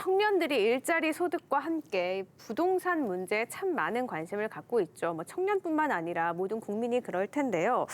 청년들이 일자리 소득과 함께 부동산 문제에 참 많은 관심을 갖고 있죠. 청년뿐만 아니라 모든 국민이 그럴 텐데요.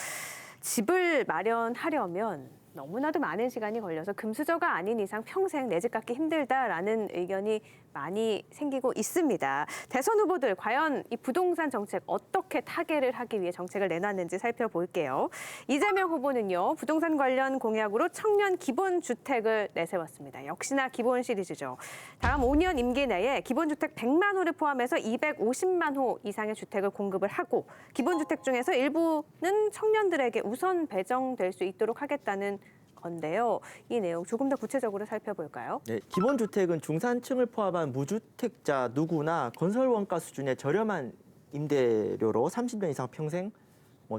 집을 마련하려면 너무나도 많은 시간이 걸려서 금수저가 아닌 이상 평생 내 집 갖기 힘들다라는 의견이 많이 생기고 있습니다. 대선 후보들 과연 이 부동산 정책 어떻게 타개를 하기 위해 정책을 내놨는지 살펴볼게요. 이재명 후보는요, 부동산 관련 공약으로 청년 기본주택을 내세웠습니다. 역시나 기본 시리즈죠. 다음 5년 임기 내에 기본주택 100만 호를 포함해서 250만 호 이상의 주택을 공급을 하고 기본주택 중에서 일부는 청년들에게 우선 배정될 수 있도록 하겠다는 건데요. 이 내용 조금 더 구체적으로 살펴볼까요? 네, 기본주택은 중산층을 포함한 무주택자 누구나 건설 원가 수준의 저렴한 임대료로 30년 이상 평생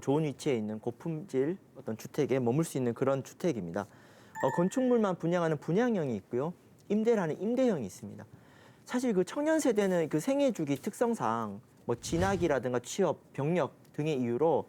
좋은 위치에 있는 고품질 어떤 주택에 머물 수 있는 그런 주택입니다. 건축물만 분양하는 분양형이 있고요. 임대를 하는 임대형이 있습니다. 사실 그 청년 세대는 그 생애 주기 특성상 진학이라든가 취업, 병력 등의 이유로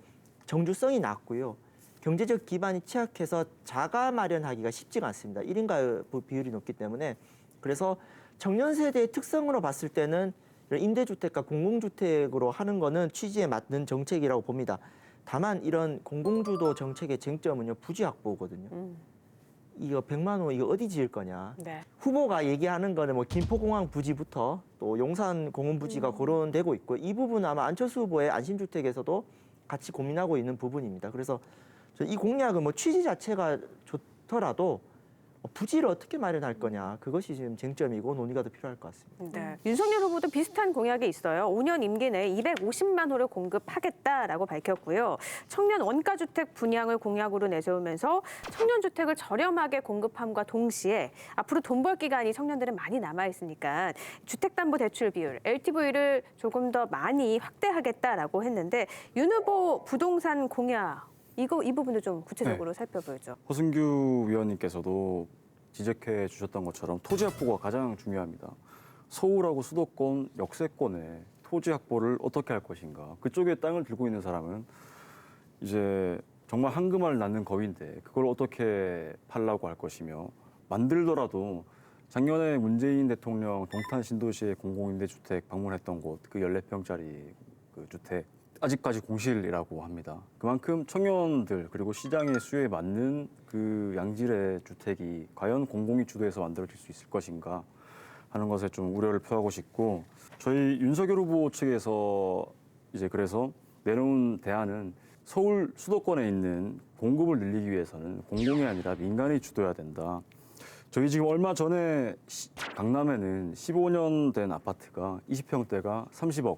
정주성이 낮고요. 경제적 기반이 취약해서 자가 마련하기가 쉽지가 않습니다. 1인 가구 비율이 높기 때문에. 그래서 청년 세대의 특성으로 봤을 때는 이런 임대주택과 공공주택으로 하는 거는 취지에 맞는 정책이라고 봅니다. 다만 이런 공공주도 정책의 쟁점은요, 부지 확보거든요. 이거 100만 호 이거 어디 지을 거냐. 네. 후보가 얘기하는 거는 김포공항 부지부터 또 용산 공원 부지가 거론되고 있고, 이 부분은 아마 안철수 후보의 안심주택에서도 같이 고민하고 있는 부분입니다. 그래서 이 공약은 취지 자체가 좋더라도 부지를 어떻게 마련할 거냐, 그것이 지금 쟁점이고 논의가 더 필요할 것 같습니다. 네. 윤석열 후보도 비슷한 공약이 있어요. 5년 임기 내에 250만 호를 공급하겠다라고 밝혔고요. 청년 원가주택 분양을 공약으로 내세우면서 청년주택을 저렴하게 공급함과 동시에 앞으로 돈 벌 기간이 청년들은 많이 남아있으니까 주택담보대출 비율, LTV를 조금 더 많이 확대하겠다라고 했는데, 윤 후보 부동산 공약, 이 부분도 좀 구체적으로 살펴보죠. 허승규 위원님께서도 지적해 주셨던 것처럼 토지 확보가 가장 중요합니다. 서울하고 수도권, 역세권에 토지 확보를 어떻게 할 것인가. 그쪽에 땅을 들고 있는 사람은 이제 정말 한금알 낳는 거위인데 그걸 어떻게 팔라고 할 것이며, 만들더라도 작년에 문재인 대통령 동탄 신도시의 공공임대주택 방문했던 곳, 그 14평짜리 그 주택, 아직까지 공실이라고 합니다. 그만큼 청년들 그리고 시장의 수요에 맞는 그 양질의 주택이 과연 공공이 주도해서 만들어질 수 있을 것인가 하는 것에 좀 우려를 표하고 싶고, 저희 윤석열 후보 측에서 이제 그래서 내놓은 대안은 서울 수도권에 있는 공급을 늘리기 위해서는 공공이 아니라 민간이 주도해야 된다. 저희 지금 얼마 전에 강남에는 15년 된 아파트가 20평대가 30억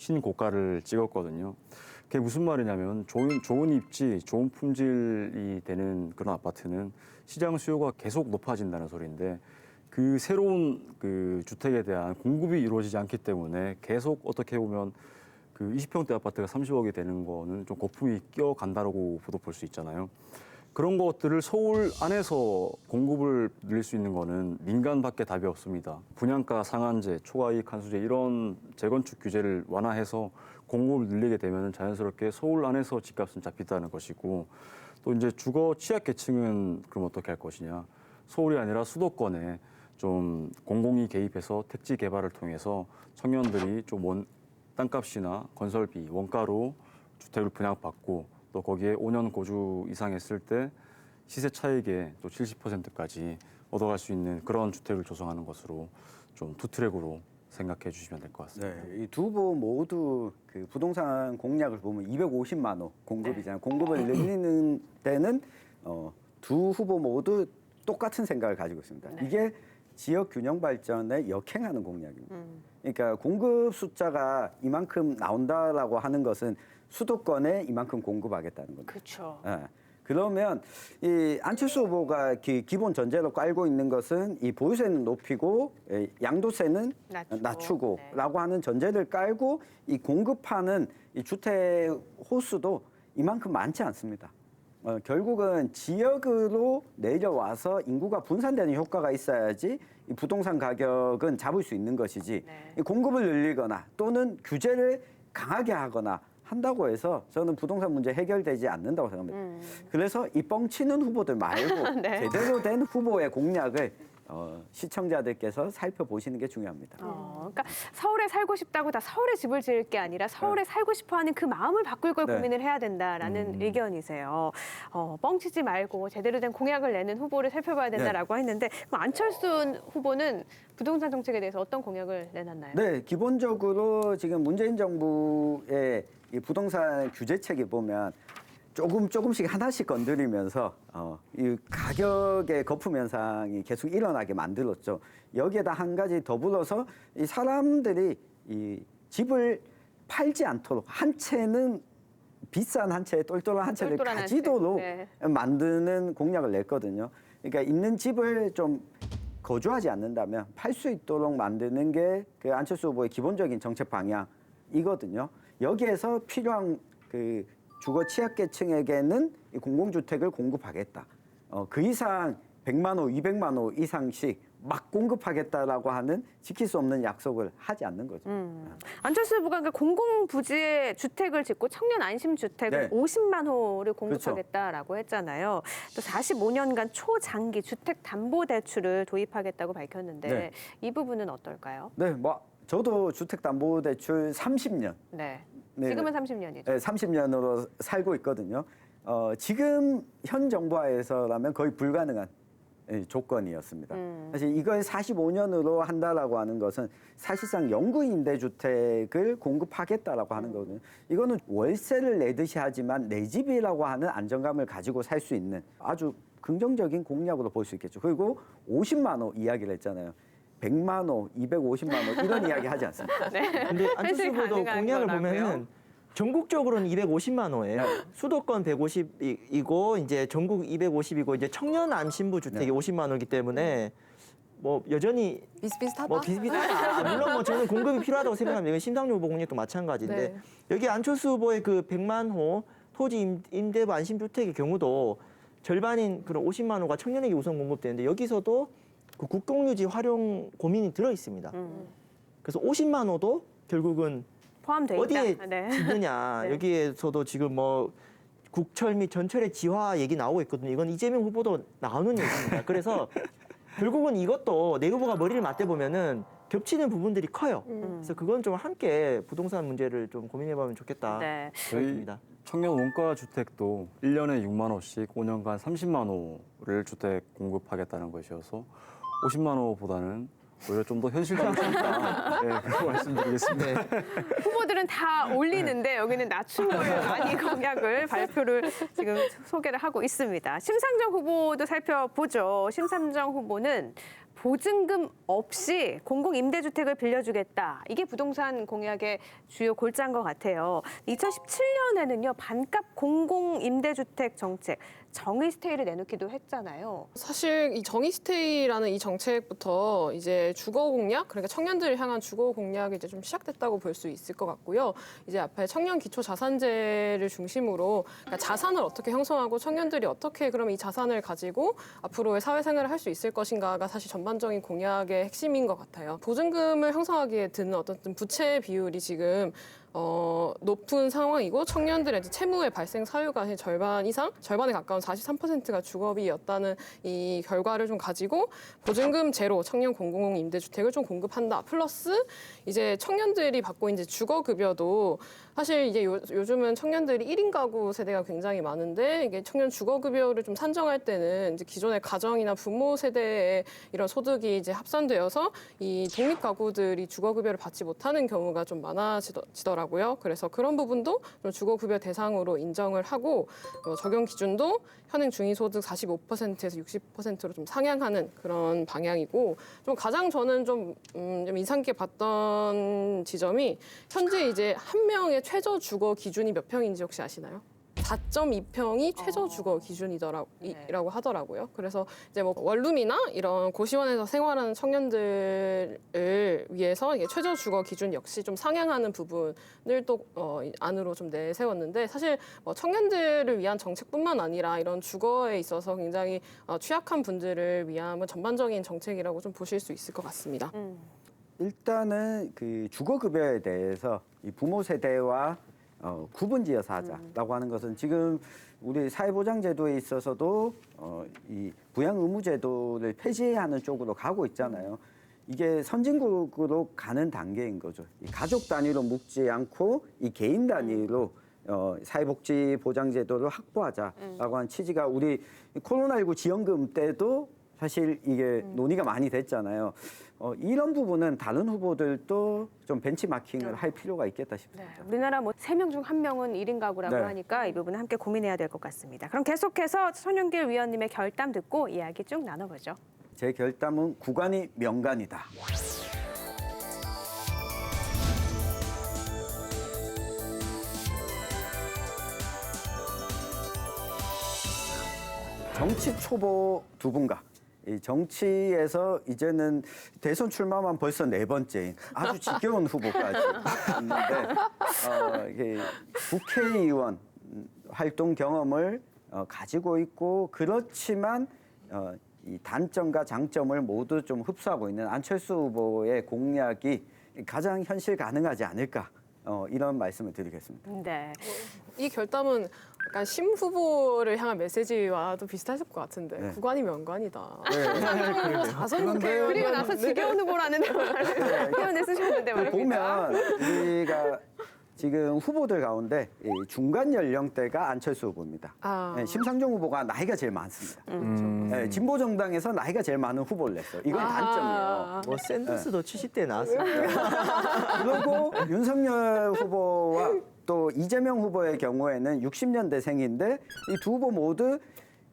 신고가를 찍었거든요. 그게 무슨 말이냐면 좋은 입지, 좋은 품질이 되는 그런 아파트는 시장 수요가 계속 높아진다는 소리인데, 그 새로운 그 주택에 대한 공급이 이루어지지 않기 때문에 계속 어떻게 보면 그 20평대 아파트가 30억이 되는 거는 좀 거품이 끼어간다고 볼 수 있잖아요. 그런 것들을 서울 안에서 공급을 늘릴 수 있는 거는 민간밖에 답이 없습니다. 분양가 상한제, 초과이익 환수제 이런 재건축 규제를 완화해서 공급을 늘리게 되면 자연스럽게 서울 안에서 집값은 잡힌다는 것이고, 또 이제 주거 취약계층은 그럼 어떻게 할 것이냐. 서울이 아니라 수도권에 좀 공공이 개입해서 택지 개발을 통해서 청년들이 좀 땅값이나 건설비, 원가로 주택을 분양받고, 또 거기에 5년 거주 이상 했을 때 시세 차익의 또 70%까지 얻어갈 수 있는 그런 주택을 조성하는 것으로 좀 두 트랙으로 생각해 주시면 될 것 같습니다. 네, 이 두 후보 모두 그 부동산 공약을 보면 250만 호 공급이잖아요. 공급을 늘리는 데는 두 후보 모두 똑같은 생각을 가지고 있습니다. 네. 이게 지역 균형 발전에 역행하는 공약입니다. 그러니까 공급 숫자가 이만큼 나온다라고 하는 것은 수도권에 이만큼 공급하겠다는 겁니다. 그렇죠. 예. 그러면 이 안철수 후보가 기본 전제로 깔고 있는 것은 이 보유세는 높이고 양도세는 낮추고라고 하는 전제를 깔고 이 공급하는 이 주택 호수도 이만큼 많지 않습니다. 결국은 지역으로 내려와서 인구가 분산되는 효과가 있어야지 이 부동산 가격은 잡을 수 있는 것이지, 네. 이 공급을 늘리거나 또는 규제를 강하게 하거나 한다고 해서 저는 부동산 문제 해결되지 않는다고 생각합니다. 그래서 이 뻥치는 후보들 말고 네. 제대로 된 후보의 공약을 시청자들께서 살펴보시는 게 중요합니다. 그러니까 서울에 살고 싶다고 다 서울에 집을 지을 게 아니라 서울에 살고 싶어하는 그 마음을 바꿀 걸 네. 고민을 해야 된다라는 의견이세요. 뻥치지 말고 제대로 된 공약을 내는 후보를 살펴봐야 된다라고 했는데 그럼 안철수 후보는 부동산 정책에 대해서 어떤 공약을 내놨나요? 네, 기본적으로 지금 문재인 정부의 이 부동산 규제책에 보면 조금씩 하나씩 건드리면서 이 가격의 거품 현상이 계속 일어나게 만들었죠. 여기에다 한 가지 더불어서 이 사람들이 이 집을 팔지 않도록 한 채는 비싼 한 채, 똘똘한 한 채를 똘똘한 한 채. 가지도록 네. 만드는 공약을 냈거든요. 그러니까 있는 집을 좀 거주하지 않는다면 팔 수 있도록 만드는 게 그 안철수 후보의 기본적인 정책 방향이거든요. 여기에서 필요한 그 주거 취약계층에게는 이 공공주택을 공급하겠다. 그 이상 100만 호, 200만 호 이상씩 막 공급하겠다라고 하는 지킬 수 없는 약속을 하지 않는 거죠. 안철수 후보가 그러니까 공공부지에 주택을 짓고 청년 안심주택을 네. 50만 호를 공급하겠다라고 했잖아요. 또 45년간 초장기 주택담보대출을 도입하겠다고 밝혔는데 네. 이 부분은 어떨까요? 네, 뭐 저도 주택담보대출 30년, 네. 네. 지금은 30년이죠. 네, 30년으로 살고 있거든요. 지금 현 정부하에서라면 거의 불가능한 조건이었습니다. 사실 이걸 45년으로 한다라고 하는 것은 사실상 영구 임대주택을 공급하겠다라고 하는 거거든요. 이거는 월세를 내듯이 하지만 내 집이라고 하는 안정감을 가지고 살 수 있는 아주 긍정적인 공약으로 볼 수 있겠죠. 그리고 50만 호 이야기를 했잖아요. 100만 호, 250만 호 이런 이야기 하지 않습니다. 근데 안철수 현실 후보도 가능한 공약을 거라고요? 보면은 전국적으로는 250만 호예요. 수도권 150이고 이제 전국 250이고 이제 청년 안심부 주택이 50만 호이기 때문에 뭐 여전히 비슷비슷하다. 뭐 비슷비슷하다. 물론 뭐 저는 공급이 필요하다고 생각합니다. 이건 심상정 후보 공약도 마찬가지인데 네. 여기 안철수 후보의 그 100만 호 토지 임대부 안심주택의 경우도 절반인 그런 50만 호가 청년에게 우선 공급되는데 여기서도 그 국공유지 활용 고민이 들어 있습니다. 그래서 50만 호도 결국은 포함돼 어디에 있다. 네. 짓느냐 네. 여기에서도 지금 뭐 국철 및 전철의 지화 얘기 나오고 있거든요. 이건 이재명 후보도 나오는 얘기입니다. 그래서 결국은 이것도 내 후보가 머리를 맞대 보면은 겹치는 부분들이 커요. 그래서 그건 좀 함께 부동산 문제를 좀 고민해보면 좋겠다. 네. 저희 생각합니다. 청년 원가 주택도 1년에 6만 호씩 5년간 30만 호를 주택 공급하겠다는 것이어서 50만 호보다는 오히려 좀 더 현실적인 수 있다. 네, 그런 말씀드리겠습니다. 후보들은 다 올리는데 여기는 낮춘 거를 많이 공약을 발표를 지금 소개를 하고 있습니다. 심상정 후보도 살펴보죠. 심상정 후보는 보증금 없이 공공임대주택을 빌려주겠다. 이게 부동산 공약의 주요 골자인 것 같아요. 2017년에는요. 반값 공공임대주택 정책, 정의스테이를 내놓기도 했잖아요. 사실 이 정의스테이라는 이 정책부터 이제 주거 공약, 그러니까 청년들을 향한 주거 공약이 이제 좀 시작됐다고 볼 수 있을 것 같고요. 이제 앞에 청년 기초 자산제를 중심으로 그러니까 자산을 어떻게 형성하고 청년들이 어떻게 그러면 이 자산을 가지고 앞으로의 사회생활을 할 수 있을 것인가가 사실 전반적인 공약의 핵심인 것 같아요. 보증금을 형성하기에 드는 어떤 부채 비율이 지금 높은 상황이고 청년들의 이제 채무의 발생 사유가 사실 절반 이상, 절반에 가까운 43%가 주거비였다는 이 결과를 좀 가지고 보증금 제로 청년 공공 임대주택을 좀 공급한다. 플러스 이제 청년들이 받고 이제 주거급여도 사실 이제 요즘은 청년들이 1인 가구 세대가 굉장히 많은데 이게 청년 주거급여를 좀 산정할 때는 이제 기존의 가정이나 부모 세대의 이런 소득이 이제 합산되어서 이 독립 가구들이 주거급여를 받지 못하는 경우가 좀 많아지더라고요. 그래서 그런 부분도 좀 주거급여 대상으로 인정을 하고 적용 기준도 현행 중위소득 45%에서 60%로 좀 상향하는 그런 방향이고 좀 가장 저는 좀 인상 깊게 봤던 지점이 현재 이제 한 명의 최저 주거 기준이 몇 평인지 혹시 아시나요? 4.2평이 최저 주거 기준이라고 하더라고요. 그래서 이제 뭐 원룸이나 이런 고시원에서 생활하는 청년들을 위해서 이게 최저 주거 기준 역시 좀 상향하는 부분을 또 안으로 좀 내세웠는데 사실 뭐 청년들을 위한 정책뿐만 아니라 이런 주거에 있어서 굉장히 취약한 분들을 위한 전반적인 정책이라고 좀 보실 수 있을 것 같습니다. 일단은 그 주거급여에 대해서 이 부모 세대와 구분지어서 하자라고 하는 것은 지금 우리 사회보장제도에 있어서도 이 부양의무제도를 폐지하는 쪽으로 가고 있잖아요. 이게 선진국으로 가는 단계인 거죠. 이 가족 단위로 묶지 않고 이 개인 단위로 사회복지보장제도를 확보하자라고 하는 취지가 우리 코로나19 지원금 때도 사실 이게 논의가 많이 됐잖아요. 이런 부분은 다른 후보들도 좀 벤치마킹을 할 필요가 있겠다 싶습니다. 네, 우리나라 뭐 3명 중 1명은 1인 가구라고 네. 하니까 이 부분은 함께 고민해야 될 것 같습니다. 그럼 계속해서 손윤길 위원님의 결담 듣고 이야기 쭉 나눠보죠. 제 결담은 구간이 명간이다. 정치 초보 두 분과 이 정치에서 이제는 대선 출마만 벌써 4번째인 아주 지겨운 후보까지 있는데 이게 국회의원 활동 경험을 가지고 있고 그렇지만 이 단점과 장점을 모두 좀 흡수하고 있는 안철수 후보의 공약이 가장 현실 가능하지 않을까 이런 말씀을 드리겠습니다. 네. 이 결담은 약간 심 후보를 향한 메시지와도 비슷하실 것 같은데 네. 구간이 명간이다. 자선 그런데 그리고 나서 지겨운 후보라는 표현을 쓰셨는데 말입니다. 보면 우리가 지금 후보들 가운데 이 중간 연령대가 안철수 후보입니다. 아. 네, 심상정 후보가 나이가 제일 많습니다. 네, 진보 정당에서 나이가 제일 많은 후보를 냈어요. 이건 단점이에요. 뭐 샌더스도 70대 나왔습니다. 그리고 윤석열 후보와 또 이재명 후보의 경우에는 60년대생인데 이 두 후보 모두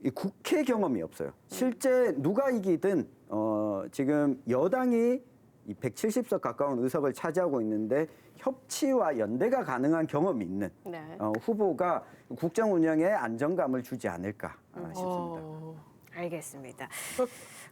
이 국회 경험이 없어요. 실제 누가 이기든 지금 여당이 이 170석 가까운 의석을 차지하고 있는데 협치와 연대가 가능한 경험이 있는 네. 후보가 국정 운영에 안정감을 주지 않을까 싶습니다. 알겠습니다.